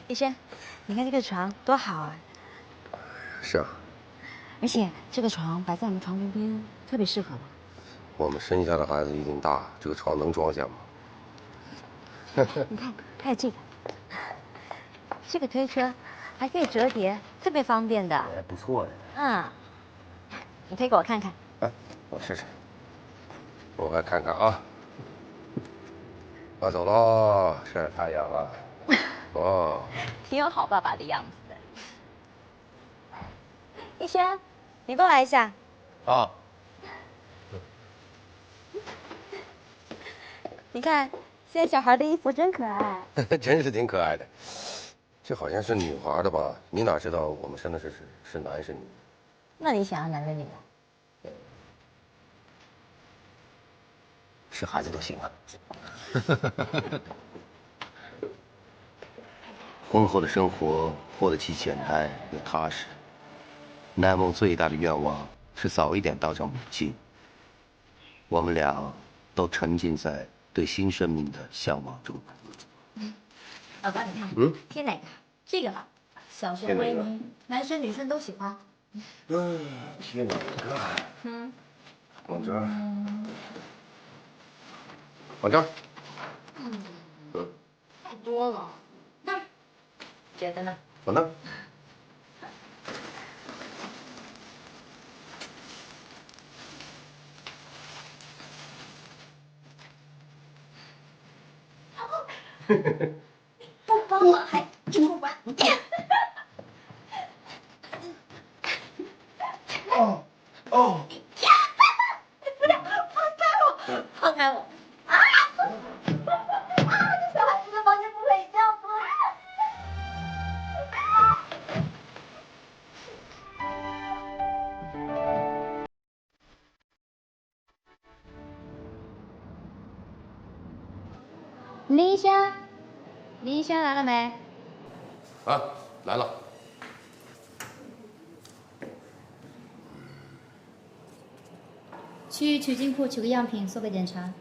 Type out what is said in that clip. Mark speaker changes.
Speaker 1: 医生，你看这个床多好啊！
Speaker 2: 是啊，
Speaker 1: 而且这个床摆在我们床边边，特别适合我。
Speaker 2: 我们生下的孩子一定大，这个床能装下吗？
Speaker 1: 你看，还有这个，这个推车还可以折叠，特别方便的。
Speaker 2: 哎，不错的。
Speaker 1: 嗯，你推给我看看。
Speaker 2: 哎，我试试。我来看看啊。我走喽，晒太阳了。哦，
Speaker 1: 挺有好爸爸的样子的。医生，你过来一下。
Speaker 2: 啊。
Speaker 1: 你看，现在小孩的衣服真可爱。
Speaker 2: 真是挺可爱的。这好像是女孩的吧？你哪知道我们生的是男是女？
Speaker 1: 那你想要男的女的？
Speaker 2: 是孩子就行了。婚后的生活过得既简单又踏实。奈梦最大的愿望是早一点当上母亲。我们俩都沉浸在对新生命的向往中。
Speaker 1: 老爸，你看，贴哪个？这个吧，小熊维尼，男生女生都喜欢。
Speaker 2: 贴哪个？往这儿。往这儿。
Speaker 1: 太多了。那儿，觉得呢？
Speaker 2: 往那儿。
Speaker 1: 不帮我还出吧。
Speaker 2: 哦哦。
Speaker 1: 不要，放开我！啊！这小孩子的房间不可以这样做。林医生，林医生来了没？
Speaker 2: 啊，来了。
Speaker 3: 去取经库取个样品，做个检查。